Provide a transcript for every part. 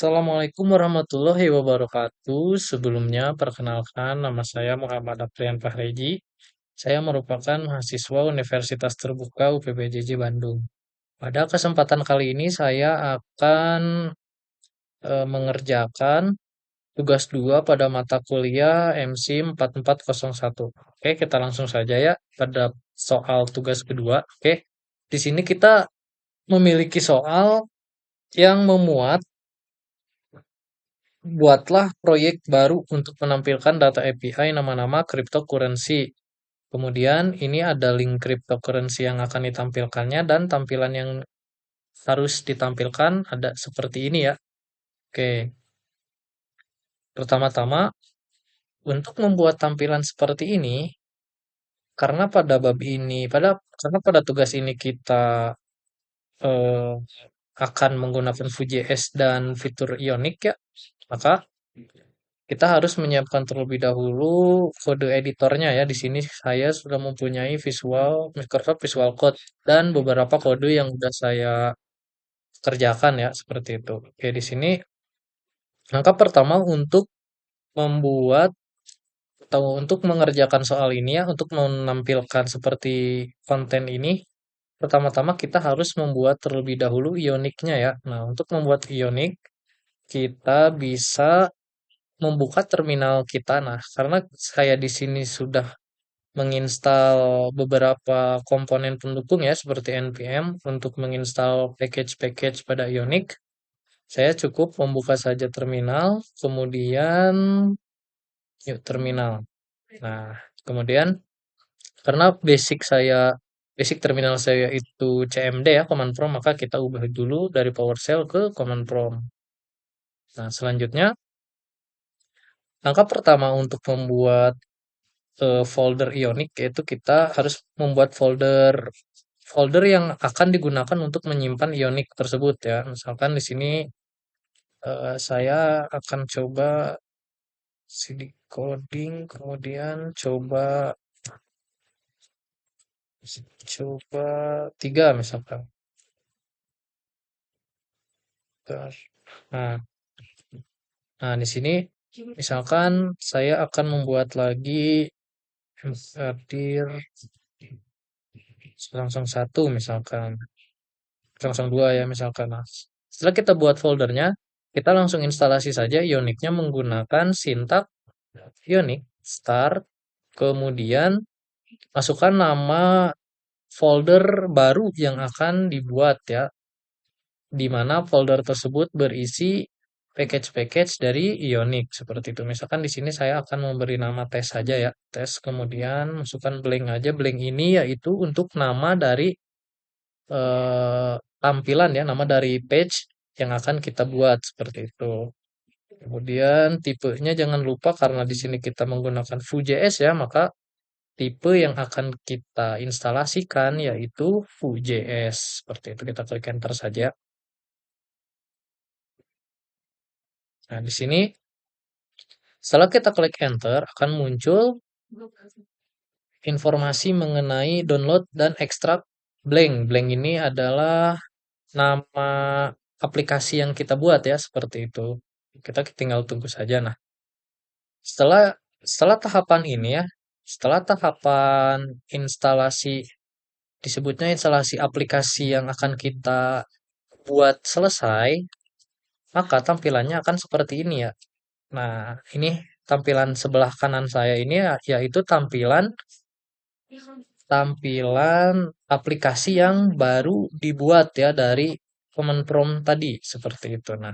Assalamualaikum warahmatullahi wabarakatuh. Sebelumnya, perkenalkan nama saya Muhammad Aprian Fahreji. Saya merupakan mahasiswa Universitas Terbuka UPBJJ Bandung. Pada kesempatan kali ini saya akan mengerjakan tugas 2 pada mata kuliah MC 4401. Oke, kita langsung saja ya pada soal tugas kedua. Oke, di sini kita memiliki soal yang memuat buatlah proyek baru untuk menampilkan data API nama-nama cryptocurrency. Kemudian ini ada link cryptocurrency yang akan ditampilkannya dan tampilan yang harus ditampilkan ada seperti ini ya. Oke, pertama-tama untuk membuat tampilan seperti ini, karena pada bab ini, karena pada tugas ini kita eh, akan menggunakan Vue.js dan fitur Ionic ya, maka kita harus menyiapkan terlebih dahulu kode editornya ya. Di sini saya sudah mempunyai Microsoft Visual Code dan beberapa kode yang sudah saya kerjakan ya seperti itu. Oke, di sini langkah pertama untuk membuat atau untuk mengerjakan soal ini ya, untuk menampilkan seperti konten ini, pertama-tama kita harus membuat terlebih dahulu Ionic-nya ya. Nah, untuk membuat Ionic, kita bisa membuka terminal kita. Nah, karena saya di sini sudah menginstal beberapa komponen pendukung ya seperti npm untuk menginstal package-package pada Ionic. Saya cukup membuka saja terminal, kemudian yuk terminal. Nah, kemudian karena basic terminal saya itu CMD ya command prompt, maka kita ubah dulu dari PowerShell ke command prompt. Nah, selanjutnya langkah pertama untuk membuat folder Ionic yaitu kita harus membuat folder folder yang akan digunakan untuk menyimpan Ionic tersebut ya. Misalkan di sini saya akan coba cd coding, kemudian coba 3 misalkan. Bentar. Nah, nah di sini misalkan saya akan membuat lagi dir langsung satu misalkan, langsung dua ya misalkan. Nah, setelah kita buat foldernya, kita langsung instalasi saja Ionic-nya menggunakan sintak Ionic start, kemudian masukkan nama folder baru yang akan dibuat ya, di mana folder tersebut berisi package-package dari Ionic seperti itu. Misalkan di sini saya akan memberi nama tes saja ya, tes, kemudian masukkan blank aja. Blank ini yaitu untuk nama dari eh, tampilan ya, nama dari page yang akan kita buat seperti itu. Kemudian tipenya jangan lupa karena di sini kita menggunakan Vue.js ya, maka tipe yang akan kita instalasikan yaitu Vue.js. Seperti itu kita klik enter saja. Nah, di sini setelah kita klik enter akan muncul informasi mengenai download dan ekstrak Blank. Blank ini adalah nama aplikasi yang kita buat ya, seperti itu. Kita tinggal tunggu saja. Nah, setelah setelah tahapan ini ya, setelah tahapan instalasi, disebutnya instalasi aplikasi yang akan kita buat selesai, maka tampilannya akan seperti ini ya. Nah, ini tampilan sebelah kanan saya ini ya, yaitu tampilan tampilan aplikasi yang baru dibuat ya dari command prompt tadi seperti itu. Nah,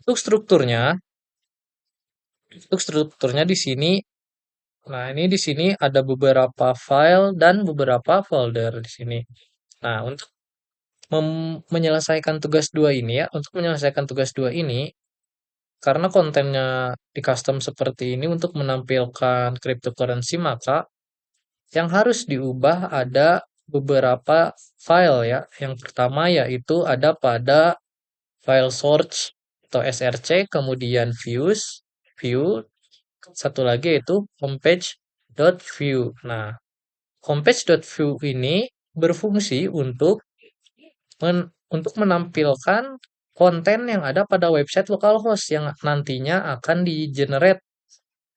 untuk strukturnya, di sini, nah ini di sini ada beberapa file dan beberapa folder di sini. Nah, untuk menyelesaikan tugas dua ini ya, untuk menyelesaikan tugas dua ini, karena kontennya di custom seperti ini untuk menampilkan cryptocurrency, maka yang harus diubah ada beberapa file ya. Yang pertama yaitu ada pada file source atau src, kemudian view, satu lagi yaitu homepage.view. Nah, homepage.view ini berfungsi untuk menampilkan konten yang ada pada website localhost yang nantinya akan di-generate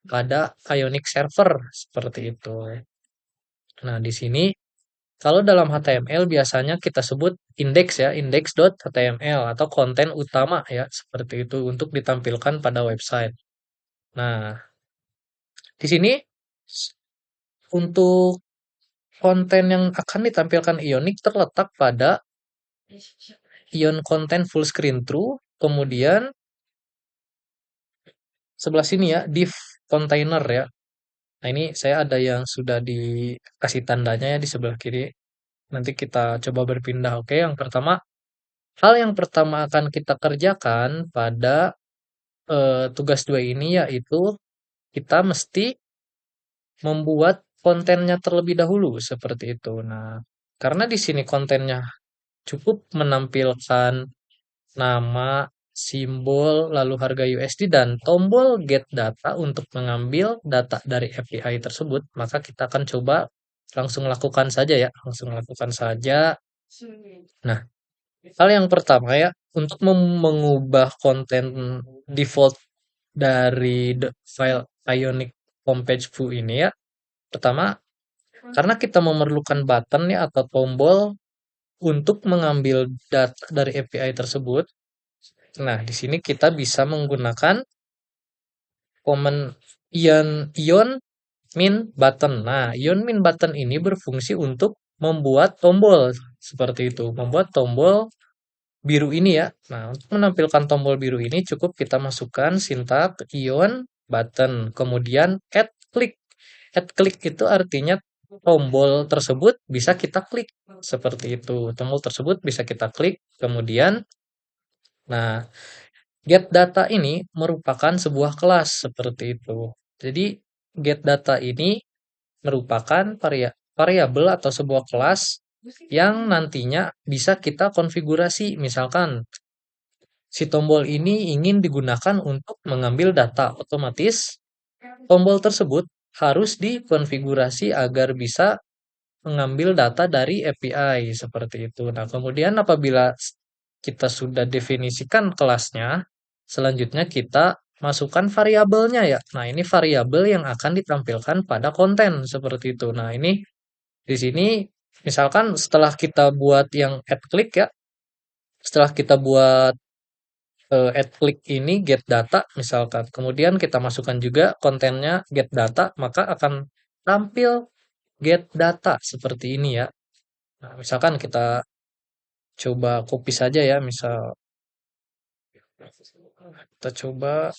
pada Ionic server seperti itu. Nah, di sini kalau dalam HTML biasanya kita sebut index ya, index.html atau konten utama ya, seperti itu untuk ditampilkan pada website. Nah, di sini untuk konten yang akan ditampilkan Ionic terletak pada ion konten full screen true, kemudian sebelah sini ya, div container ya. Nah, ini saya ada yang sudah dikasih tandanya ya di sebelah kiri. Nanti kita coba berpindah. Oke, hal yang pertama akan kita kerjakan pada tugas 2 ini yaitu kita mesti membuat kontennya terlebih dahulu seperti itu. Nah, karena di sini kontennya cukup menampilkan nama, simbol, lalu harga USD dan tombol get data untuk mengambil data dari API tersebut, maka kita akan coba langsung lakukan saja ya, langsung lakukan saja. Nah, hal yang pertama ya, untuk mengubah konten default dari file Ionic homepage view ini ya, pertama karena kita memerlukan button ya atau tombol untuk mengambil data dari API tersebut. Nah, di sini kita bisa menggunakan command ion min button. Nah, ion min button ini berfungsi untuk membuat tombol seperti itu, membuat tombol biru ini ya. Nah, untuk menampilkan tombol biru ini cukup kita masukkan sintak ion button, kemudian add click. Add click itu artinya tombol tersebut bisa kita klik seperti itu. Tombol tersebut bisa kita klik, kemudian nah, get data ini merupakan sebuah kelas seperti itu. Jadi, get data ini merupakan variabel atau sebuah kelas yang nantinya bisa kita konfigurasi. Misalkan, si tombol ini ingin digunakan untuk mengambil data, otomatis tombol tersebut harus dikonfigurasi agar bisa mengambil data dari API seperti itu. Nah, kemudian apabila kita sudah definisikan kelasnya, selanjutnya kita masukkan variabelnya ya. Nah, ini variabel yang akan ditampilkan pada konten seperti itu. Nah, ini di sini misalkan setelah kita buat yang add click ya, setelah kita buat add click ini get data misalkan, kemudian kita masukkan juga kontennya get data, maka akan tampil get data seperti ini ya. Nah, misalkan kita coba copy saja ya, misal kita coba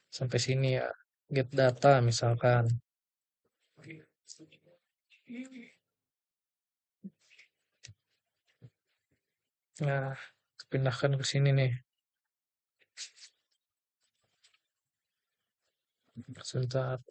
sampai sini ya, get data misalkan. Nah, pindahkan ke sini nih. Sebentar.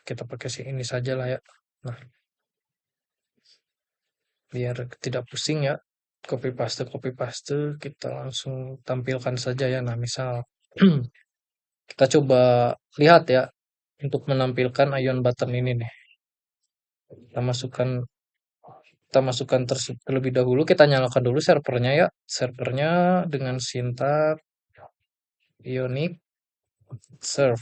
Kita pakai ini saja lah ya. Nah, biar tidak pusing ya. Copy paste kita langsung tampilkan saja ya. Nah, misal kita coba lihat ya untuk menampilkan ion button ini nih. Kita masukkan terlebih dahulu, kita nyalakan dulu servernya ya. Servernya dengan sintak ionic serve.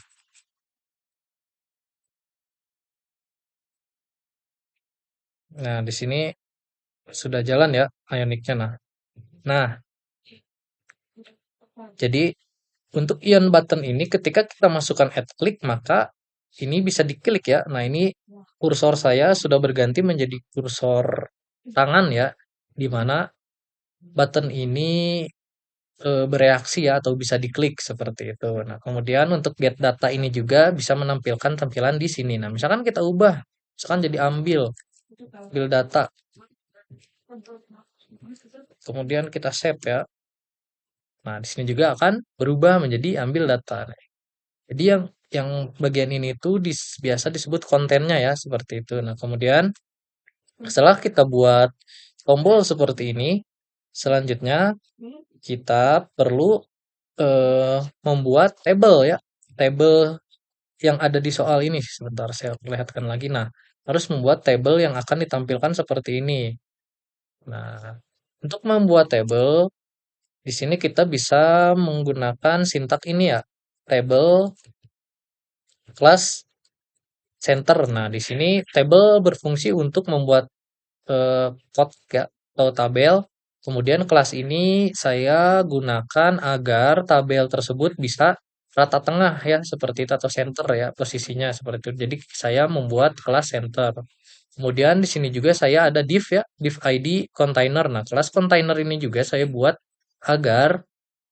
Nah, di sini sudah jalan ya ionicnya. Nah, jadi untuk ion button ini ketika kita masukkan add click maka ini bisa diklik ya. Nah, ini kursor saya sudah berganti menjadi kursor tangan ya, di mana button ini bereaksi ya atau bisa diklik seperti itu. Nah, kemudian untuk get data ini juga bisa menampilkan tampilan di sini. Nah, misalkan kita ubah, misalkan jadi ambil data, kemudian kita save ya. Nah, di sini juga akan berubah menjadi ambil data. Jadi yang bagian ini tuh biasa disebut kontennya ya seperti itu. Nah, kemudian setelah kita buat tombol seperti ini. Selanjutnya kita perlu membuat tabel ya. Tabel yang ada di soal ini. Sebentar saya perlihatkan lagi. Nah, harus membuat tabel yang akan ditampilkan seperti ini. Nah, untuk membuat tabel, di sini kita bisa menggunakan sintak ini ya. Table class center. Nah, di sini table berfungsi untuk membuat kotak ya, atau tabel. Kemudian kelas ini saya gunakan agar tabel tersebut bisa rata tengah ya, seperti itu atau center ya, posisinya seperti itu. Jadi saya membuat kelas center. Kemudian di sini juga saya ada div ya, div ID container. Nah, kelas container ini juga saya buat agar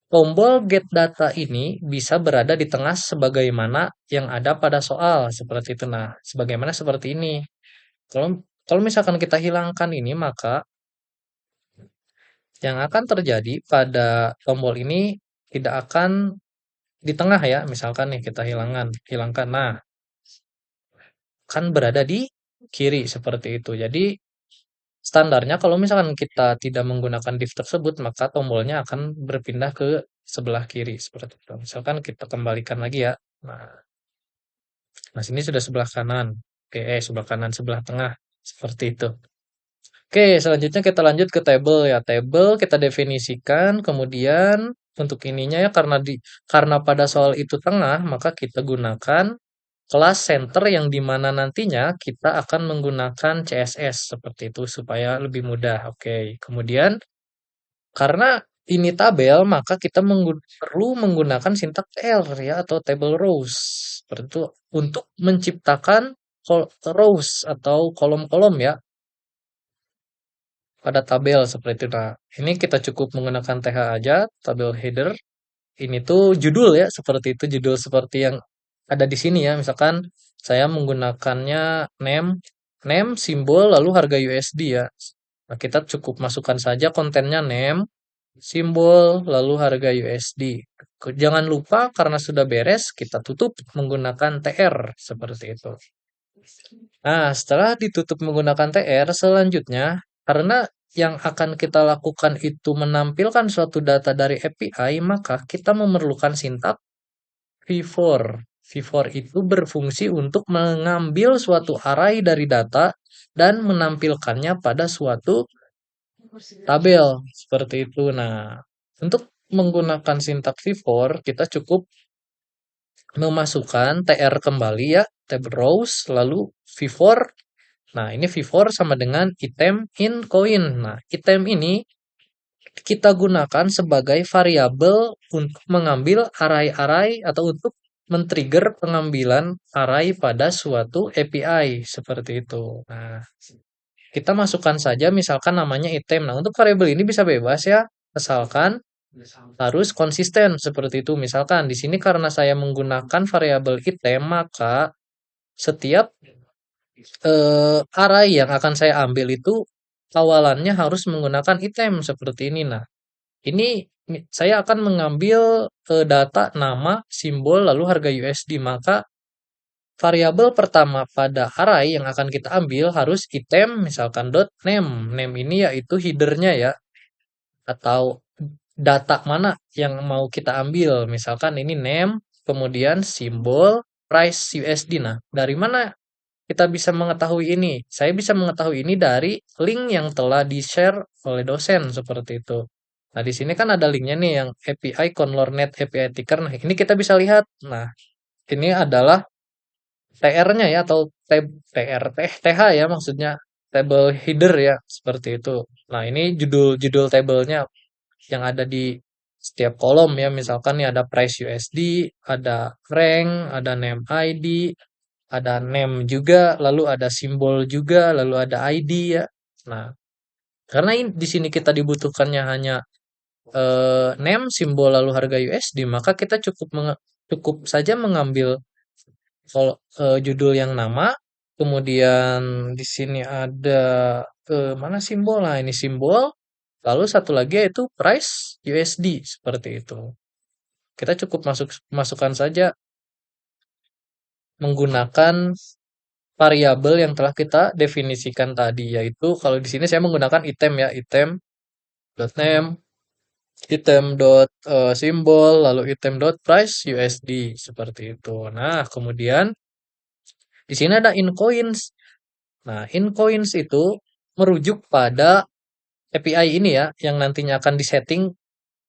tombol get data ini bisa berada di tengah sebagaimana yang ada pada soal seperti itu. Nah, sebagaimana seperti ini. Kalau kalau misalkan kita hilangkan ini, maka yang akan terjadi pada tombol ini tidak akan di tengah ya. Misalkan nih kita hilangkan. Nah, kan berada di kiri seperti itu. Jadi standarnya kalau misalkan kita tidak menggunakan div tersebut, maka tombolnya akan berpindah ke sebelah kiri seperti itu. Misalkan kita kembalikan lagi ya. Nah, sini sudah sebelah kanan. Oke, sebelah kanan, sebelah tengah. Seperti itu. Oke, selanjutnya kita lanjut ke table ya. Table kita definisikan, kemudian untuk ininya ya karena pada soal itu tengah, maka kita gunakan kelas center yang dimana nantinya kita akan menggunakan CSS seperti itu supaya lebih mudah. Oke, kemudian karena ini tabel, maka kita perlu menggunakan sintak TR ya atau table rows. Seperti itu untuk menciptakan rows atau kolom-kolom ya pada tabel seperti itu. Nah, ini kita cukup menggunakan TH aja, tabel header. Ini tuh judul ya, seperti itu judul seperti yang ada di sini ya. Misalkan saya menggunakannya name, name, simbol, lalu harga USD ya. Nah, kita cukup masukkan saja kontennya name, simbol, lalu harga USD. Jangan lupa karena sudah beres, kita tutup menggunakan TR seperti itu. Nah, setelah ditutup menggunakan TR, selanjutnya, karena yang akan kita lakukan itu menampilkan suatu data dari API, maka kita memerlukan sintak v-for. V-for itu berfungsi untuk mengambil suatu array dari data dan menampilkannya pada suatu tabel. Seperti itu. Nah, untuk menggunakan sintak v-for, kita cukup memasukkan tr kembali ya, tab rows, lalu v-for. Nah, ini v-for sama dengan item in coin. Nah, item ini kita gunakan sebagai variabel untuk mengambil array-array atau untuk men-trigger pengambilan array pada suatu API seperti itu. Nah, kita masukkan saja misalkan namanya item. Nah, untuk variabel ini bisa bebas ya, asalkan harus konsisten seperti itu. Misalkan di sini karena saya menggunakan variabel item, maka setiap array yang akan saya ambil itu awalannya harus menggunakan item seperti ini. Nah, ini saya akan mengambil data nama, simbol, lalu harga USD. Maka variabel pertama pada array yang akan kita ambil harus item, misalkan dot name. Name ini yaitu headernya ya, atau data mana yang mau kita ambil. Misalkan ini name, kemudian simbol, price USD. Nah, dari mana kita bisa mengetahui ini? Saya bisa mengetahui ini dari link yang telah di-share oleh dosen seperti itu. Nah, di sini kan ada linknya nih yang API ConlorNet API Ticker. Nah, ini kita bisa lihat. Nah, ini adalah TR-nya ya atau TR TH ya maksudnya table header ya seperti itu. Nah, ini judul-judul tabelnya yang ada di setiap kolom ya. Misalkan nih ada price USD, ada rank, ada name ID, ada name juga, lalu ada simbol juga, lalu ada ID ya. Nah, karena di sini kita dibutuhkannya hanya name, simbol, lalu harga USD, maka kita cukup saja mengambil kalau judul yang nama, kemudian di sini ada mana simbol? Nah, ini simbol, lalu satu lagi yaitu price USD seperti itu. Kita cukup masukkan saja menggunakan variabel yang telah kita definisikan tadi, yaitu kalau di sini saya menggunakan item ya, item dot name, item dot symbol, lalu item dot price USD seperti itu. Nah, kemudian di sini ada in coins. Nah, in coins itu merujuk pada API ini ya, yang nantinya akan disetting.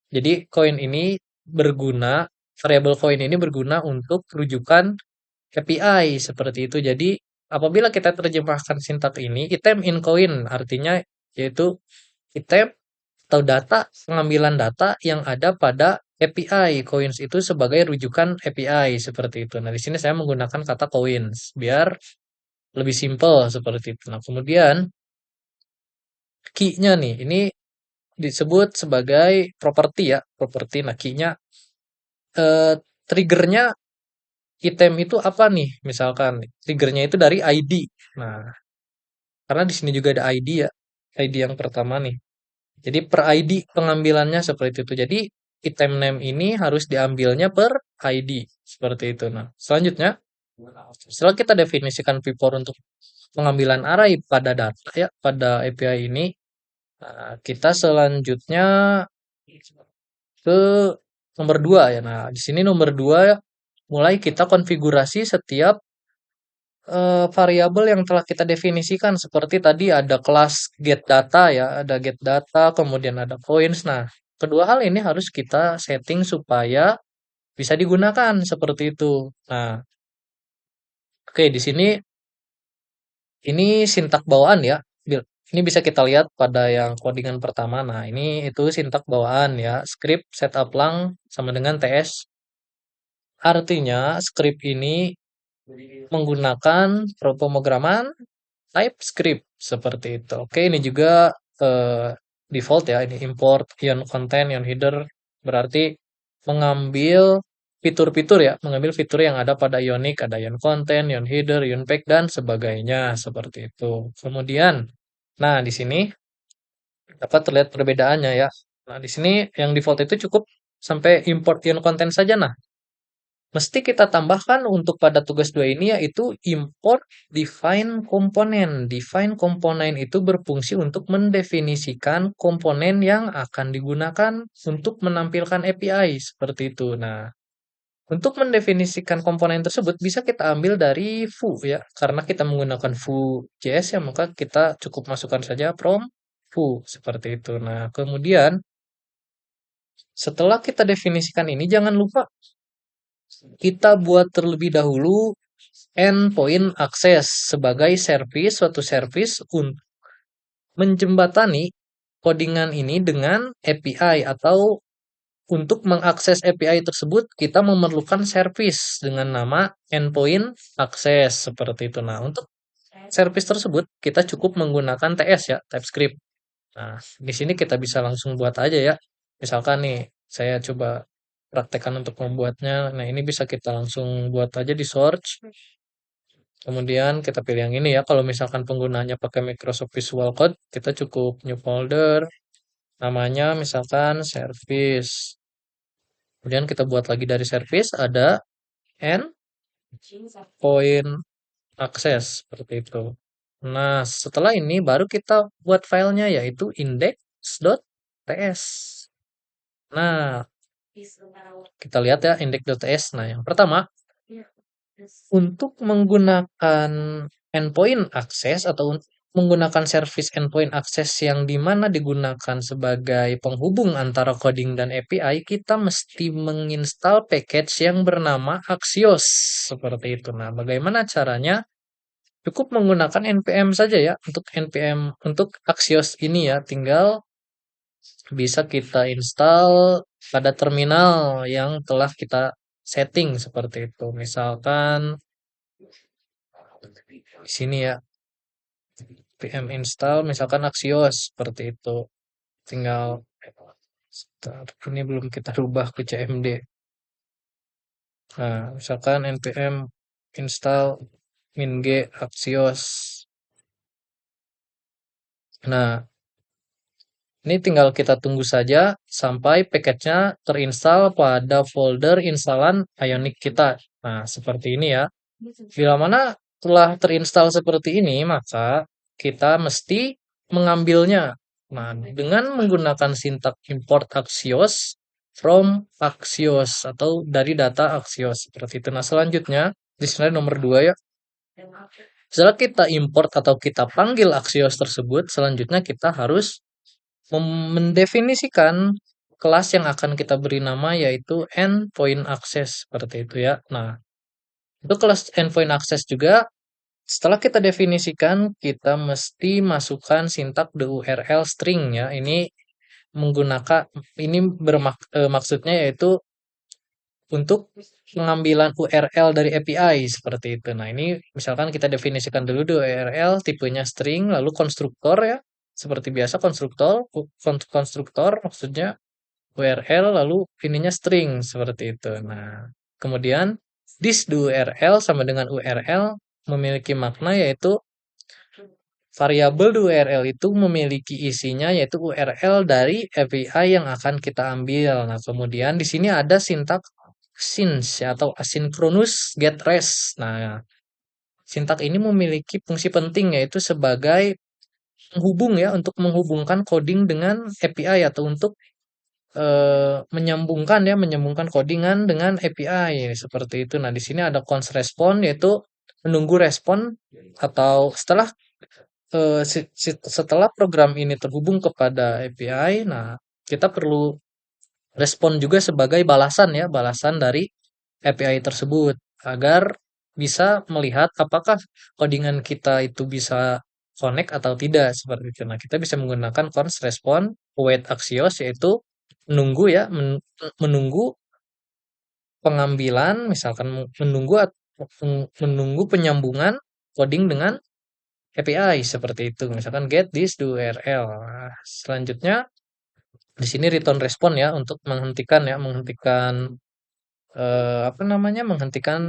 Jadi koin ini berguna, variabel koin ini berguna untuk rujukan API seperti itu. Jadi apabila kita terjemahkan sintak ini, item in coin artinya yaitu item atau data, pengambilan data yang ada pada API. Coins itu sebagai rujukan API seperti itu. Nah, di sini saya menggunakan kata coins biar lebih simple seperti itu. Nah, kemudian key-nya nih, ini disebut sebagai properti ya, properti. Nah, key-nya triggernya item itu apa nih? Misalkan triggernya itu dari ID. Nah, karena di sini juga ada ID ya, ID yang pertama nih. Jadi per ID pengambilannya seperti itu. Jadi item name ini harus diambilnya per ID seperti itu. Nah, selanjutnya setelah kita definisikan vpor untuk pengambilan array pada data ya, pada API ini, nah, kita selanjutnya ke nomor 2 ya. Nah, di sini nomor 2 ya, mulai kita konfigurasi setiap variabel yang telah kita definisikan seperti tadi ada kelas get data ya, ada get data, kemudian ada coins. Nah, kedua hal ini harus kita setting supaya bisa digunakan seperti itu. Nah, oke di sini ini sintak bawaan ya. Ini bisa kita lihat pada yang codingan pertama. Nah, ini itu sintak bawaan ya. Script setup lang sama dengan TS. Artinya script ini menggunakan pemrograman TypeScript seperti itu. Oke, ini juga default ya, ini import ion content, ion header berarti mengambil fitur-fitur ya, mengambil fitur yang ada pada Ionic, ada ion content, ion header, ion pack dan sebagainya seperti itu. Kemudian, nah di sini dapat terlihat perbedaannya ya. Nah, di sini yang default itu cukup sampai import ion content saja. Nah, mesti kita tambahkan untuk pada tugas 2 ini yaitu import define komponen. Define komponen itu berfungsi untuk mendefinisikan komponen yang akan digunakan untuk menampilkan API seperti itu. Nah, untuk mendefinisikan komponen tersebut bisa kita ambil dari foo ya. Karena kita menggunakan foo JS ya, maka kita cukup masukkan saja from foo seperti itu. Nah, kemudian setelah kita definisikan ini jangan lupa kita buat terlebih dahulu endpoint access sebagai service, suatu service untuk menjembatani codingan ini dengan API atau untuk mengakses API tersebut kita memerlukan service dengan nama endpoint access seperti itu. Nah, untuk service tersebut kita cukup menggunakan TS ya, TypeScript. Nah, di sini kita bisa langsung buat aja ya. Misalkan nih, saya coba praktekkan untuk membuatnya. Nah, ini bisa kita langsung buat aja di Search. Kemudian kita pilih yang ini ya. Kalau misalkan penggunanya pakai Microsoft Visual Code, kita cukup new folder. Namanya misalkan service. Kemudian kita buat lagi dari service ada endpoint access seperti itu. Nah, setelah ini baru kita buat filenya yaitu index.ts. Nah, kita lihat ya index.ts. Nah, yang pertama untuk menggunakan endpoint access atau menggunakan service endpoint access yang dimana digunakan sebagai penghubung antara coding dan API, kita mesti menginstal package yang bernama Axios seperti itu. Nah, bagaimana caranya? Cukup menggunakan npm saja ya untuk npm untuk Axios ini ya, tinggal bisa kita install pada terminal yang telah kita setting seperti itu. Misalkan di sini ya pm install misalkan Axios seperti itu. Tinggal sebentar, ini belum kita rubah ke cmd. Nah, misalkan npm install min-g Axios. Nah, ini tinggal kita tunggu saja sampai package-nya terinstall pada folder instalan Ionic kita. Nah, seperti ini ya. Bila mana setelah terinstall seperti ini, maka kita mesti mengambilnya. Nah, dengan menggunakan sintak import Axios from Axios atau dari data Axios seperti itu. Nah, selanjutnya di slide nomor 2 ya. Setelah kita import atau kita panggil Axios tersebut, selanjutnya kita harus mendefinisikan kelas yang akan kita beri nama yaitu endpoint access seperti itu ya. Nah, itu kelas endpoint access juga setelah kita definisikan, kita mesti masukkan sintak the URL string ya. Ini menggunakan maksudnya yaitu untuk pengambilan URL dari API seperti itu. Nah, ini misalkan kita definisikan dulu di URL tipenya string lalu konstruktor ya. Seperti biasa konstruktor maksudnya URL lalu ininya string seperti itu. Nah, kemudian this do URL sama dengan URL memiliki makna yaitu variabel di URL itu memiliki isinya yaitu URL dari API yang akan kita ambil. Nah, kemudian di sini ada sintak since ya, atau asynchronous get rest. Nah, sintak ini memiliki fungsi penting yaitu sebagai penghubung ya untuk menghubungkan coding dengan API atau untuk menyambungkan codingan dengan API seperti itu. Nah, di sini ada cons respon yaitu menunggu respon atau setelah program ini terhubung kepada API, nah kita perlu respon juga sebagai balasan ya, balasan dari API tersebut agar bisa melihat apakah codingan kita itu bisa connect atau tidak seperti itu. Nah, kita bisa menggunakan cons respon await axios yaitu menunggu ya, menunggu pengambilan misalkan menunggu penyambungan coding dengan API seperti itu. Misalkan get this do URL. Nah, selanjutnya di sini return respon ya untuk menghentikan menghentikan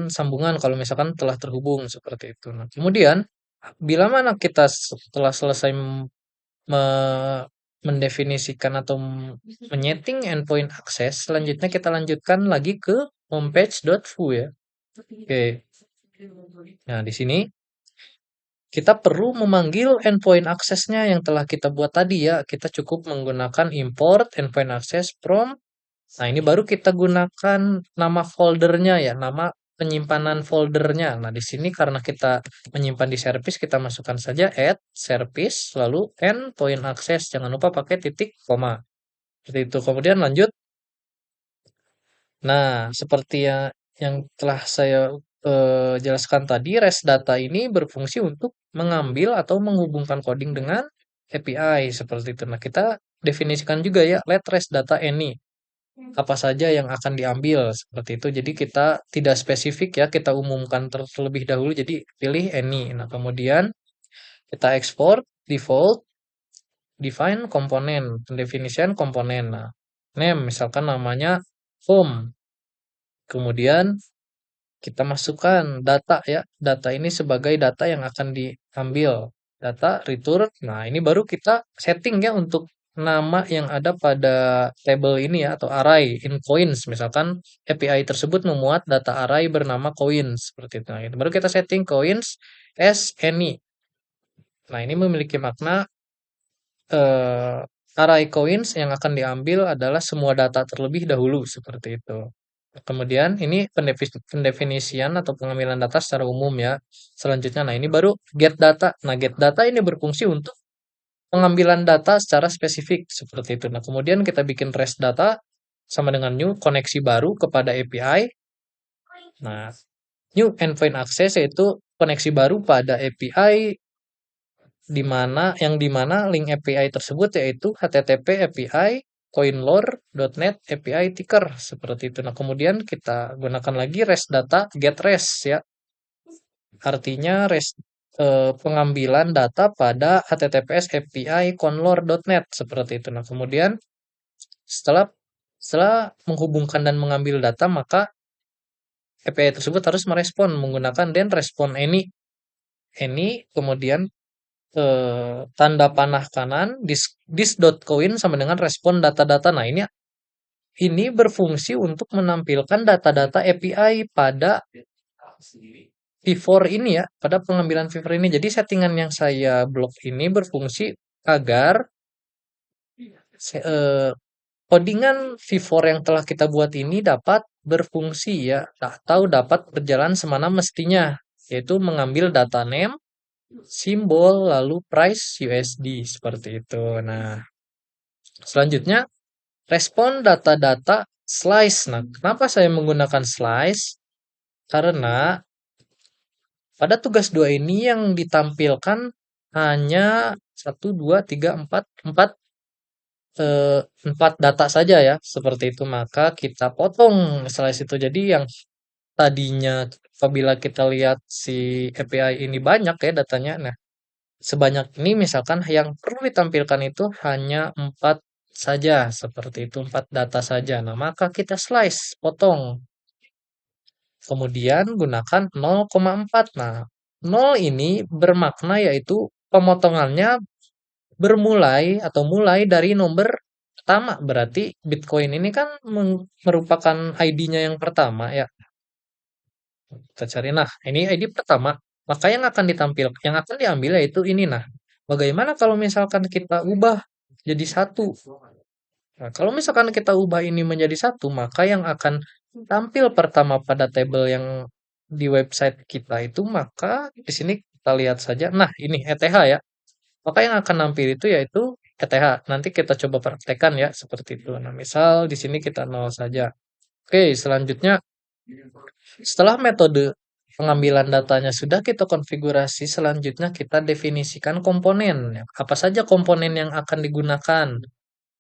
sambungan kalau misalkan telah terhubung seperti itu. Nah, kemudian bila mana kita setelah selesai mendefinisikan atau menyeting endpoint access, selanjutnya kita lanjutkan lagi ke homepage.foo ya. Oke. Nah, di sini kita perlu memanggil endpoint access-nya yang telah kita buat tadi ya. Kita cukup menggunakan import endpoint access from. Nah, ini baru kita gunakan nama foldernya ya, nama penyimpanan foldernya. Nah, di sini karena kita menyimpan di service, kita masukkan saja add service, lalu endpoint access. Jangan lupa pakai titik koma. Seperti itu. Kemudian lanjut. Nah, seperti yang telah saya jelaskan tadi, REST data ini berfungsi untuk mengambil atau menghubungkan coding dengan API seperti itu. Nah, kita definisikan juga ya, let REST data any. Apa saja yang akan diambil seperti itu. Jadi kita tidak spesifik ya, kita umumkan terlebih dahulu. Jadi pilih any. Nah, kemudian kita ekspor default define komponen, pendefinisian komponen. Nah, name misalkan namanya home. Kemudian kita masukkan data ya. Data ini sebagai data yang akan diambil. Data return. Nah, ini baru kita setting ya untuk nama yang ada pada table ini ya atau array in coins. Misalkan API tersebut memuat data array bernama coins seperti itu. Nah, itu baru kita setting coins as any. Nah, ini memiliki makna eh, array coins yang akan diambil adalah semua data terlebih dahulu seperti itu. Kemudian ini pendefinisian atau pengambilan data secara umum ya. Selanjutnya, nah ini baru get data. Nah, get data ini berfungsi untuk pengambilan data secara spesifik seperti itu. Nah, kemudian kita bikin REST data sama dengan new koneksi baru kepada API. Nah, new endpoint access yaitu koneksi baru pada API di mana link API tersebut yaitu http API coinlore.net API ticker seperti itu. Nah, kemudian kita gunakan lagi REST data get REST ya. Artinya pengambilan data pada https API conlore.net seperti itu. Nah, kemudian setelah setelah menghubungkan dan mengambil data, maka API tersebut harus merespon menggunakan then respon any kemudian tanda panah kanan this.coin sama dengan respon data-data. Nah, ini berfungsi untuk menampilkan data-data API pada V4 ini ya, pada pengambilan V4 ini. Jadi settingan yang saya blok ini berfungsi agar codingan V4 yang telah kita buat ini dapat berfungsi ya, atau dapat berjalan semana mestinya, yaitu mengambil data name, simbol, lalu price USD seperti itu. Nah, selanjutnya respon data-data slice. Nah, kenapa saya menggunakan slice? Karena pada tugas 2 ini yang ditampilkan hanya satu, 2, 3, 4, 4 4 data saja ya, seperti itu. Maka kita potong slice itu. Jadi yang tadinya apabila kita lihat si API ini banyak ya datanya, nah sebanyak ini misalkan yang perlu ditampilkan itu hanya 4 saja, seperti itu, 4 data saja. Nah, maka kita slice, potong. Kemudian gunakan 0,4. Nah, 0 ini bermakna yaitu pemotongannya bermulai atau mulai dari nomor pertama. Berarti Bitcoin ini kan merupakan ID-nya yang pertama ya. Kita cari. Nah, ini ID pertama. Maka yang akan ditampilkan, yang akan diambil yaitu ini. Nah, bagaimana kalau misalkan kita ubah jadi satu? Nah, kalau misalkan kita ubah ini menjadi satu, maka yang akan tampil pertama pada tabel yang di website kita itu, maka di sini kita lihat saja. Nah, ini ETH ya. Maka yang akan nampil itu yaitu ETH. Nanti kita coba praktekkan ya seperti itu. Nah, misal di sini kita nol saja. Oke, selanjutnya setelah metode pengambilan datanya sudah kita konfigurasi, selanjutnya kita definisikan komponen. Apa saja komponen yang akan digunakan,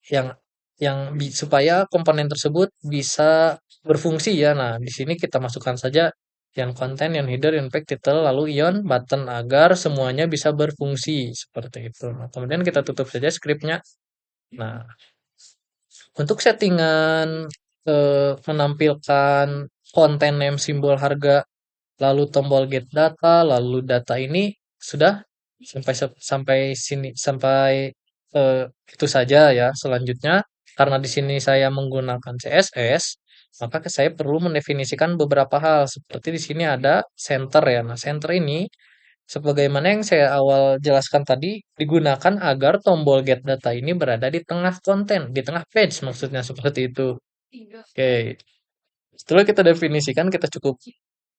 yang supaya komponen tersebut bisa berfungsi ya. Nah, di sini kita masukkan saja yang konten, yang header, yang pack, title, lalu ion, button agar semuanya bisa berfungsi seperti itu. Nah, kemudian kita tutup saja scriptnya. Nah, untuk settingan menampilkan konten name, simbol, harga, lalu tombol get data, lalu data ini sudah sampai sini, sampai itu saja ya. Selanjutnya karena di sini saya menggunakan CSS, maka saya perlu mendefinisikan beberapa hal. Seperti di sini ada center ya. Nah, center ini sebagaimana yang saya awal jelaskan tadi, digunakan agar tombol get data ini berada di tengah konten, di tengah page maksudnya seperti itu. Oke, setelah kita definisikan, kita cukup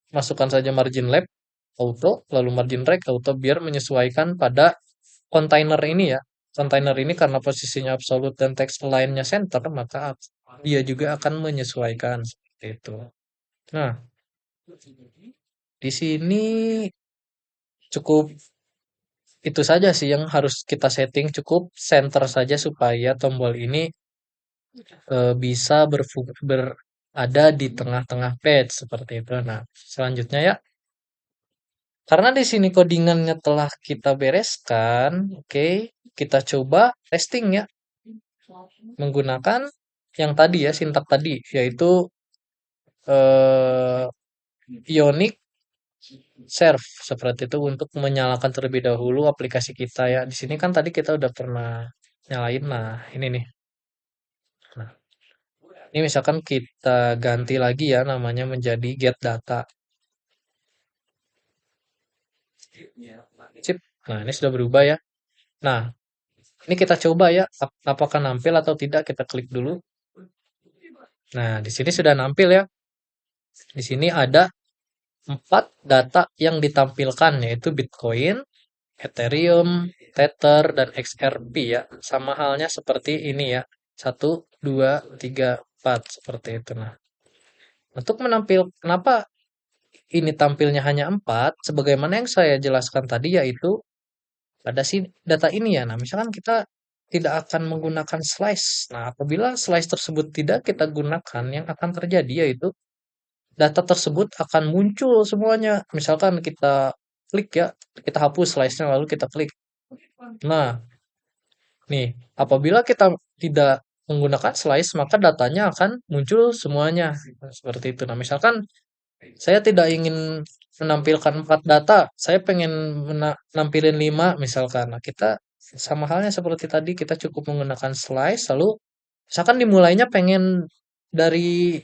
masukkan saja margin left auto, lalu margin right auto biar menyesuaikan pada kontainer ini ya. Kontainer ini karena posisinya absolute dan text align-nya center, maka dia juga akan menyesuaikan seperti itu. Nah, di sini cukup itu saja sih yang harus kita setting, cukup center saja supaya tombol ini bisa berada di tengah-tengah page seperti itu. Nah, selanjutnya ya, karena di sini codingannya telah kita bereskan, oke, kita coba testing ya menggunakan yang tadi ya, sintak tadi, yaitu eh, Ionic Serve seperti itu untuk menyalakan terlebih dahulu aplikasi kita ya. Di sini kan tadi kita udah pernah nyalain. Nah, ini nih. Nah, ini misalkan kita ganti lagi ya namanya menjadi get data. Sip. Nah, ini sudah berubah ya. Nah, ini kita coba ya apakah nampil atau tidak, kita klik dulu. Nah, di sini sudah nampil ya. Di sini ada 4 data yang ditampilkan yaitu Bitcoin, Ethereum, Tether, dan XRP ya. Sama halnya seperti ini ya. Satu, 2, 3, 4 seperti itu. Nah, untuk kenapa ini tampilnya hanya 4? Sebagaimana yang saya jelaskan tadi yaitu pada si data ini ya. Nah, misalkan kita tidak akan menggunakan slice. Nah, apabila slice tersebut tidak kita gunakan, yang akan terjadi yaitu data tersebut akan muncul semuanya. Misalkan kita klik ya, kita hapus slice-nya lalu kita klik. Nah, nih, apabila kita tidak menggunakan slice, maka datanya akan muncul semuanya. Seperti itu. Nah, misalkan saya tidak ingin menampilkan 4 data, saya pengen menampilkan 5 misalkan. Nah, kita sama halnya seperti tadi, kita cukup menggunakan slice, lalu misalkan dimulainya pengen dari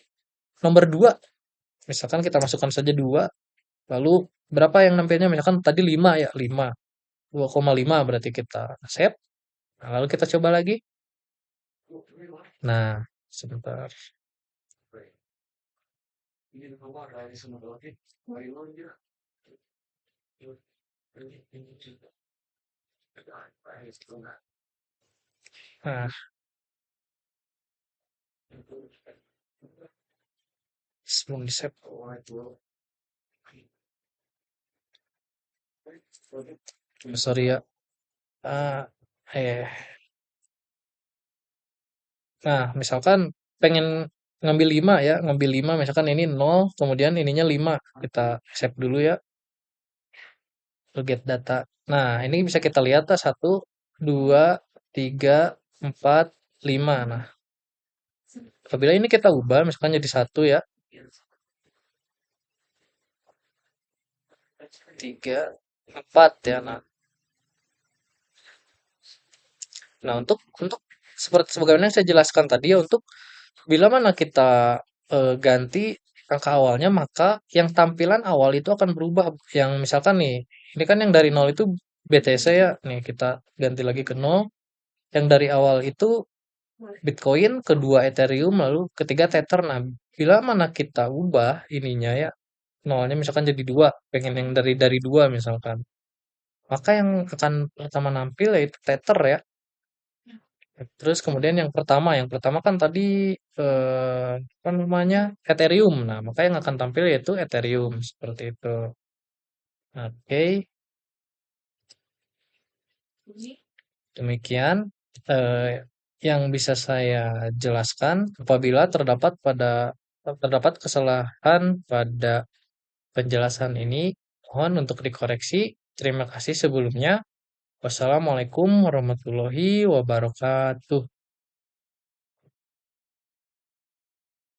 nomor 2, misalkan kita masukkan saja 2, lalu berapa yang nampilnya, misalkan tadi 5 ya, 5, 2,5 berarti kita save. Nah, lalu kita coba lagi. Nah, sebentar. Nah, sebelum di save. Sorry ya. Ah, eh. Nah, misalkan pengen ngambil 5 ya, ngambil 5 misalkan ini 0, kemudian ininya 5. Kita save dulu ya, get data. Nah, ini bisa kita lihat lah 1, 2, 3, 4, 5. Nah, apabila ini kita ubah misalkan jadi 1 ya, 3, 4 ya. Nah, untuk seperti sebagaimana yang saya jelaskan tadi ya, untuk bila mana kita ganti angka awalnya, maka yang tampilan awal itu akan berubah. Yang misalkan nih, ini kan yang dari 0 itu BTC ya, nih kita ganti lagi ke 0. Yang dari awal itu Bitcoin, kedua Ethereum, lalu ketiga Tether. Nah, bila mana kita ubah ininya ya, nolnya misalkan jadi 2, pengen yang dari 2 misalkan. Maka yang akan pertama nampil yaitu Tether ya. Terus kemudian yang pertama kan tadi apa namanya, Ethereum. Nah, maka yang akan tampil yaitu Ethereum seperti itu. Oke, demikian yang bisa saya jelaskan. Apabila terdapat kesalahan pada penjelasan ini, mohon untuk dikoreksi. Terima kasih sebelumnya. Wassalamualaikum warahmatullahi wabarakatuh.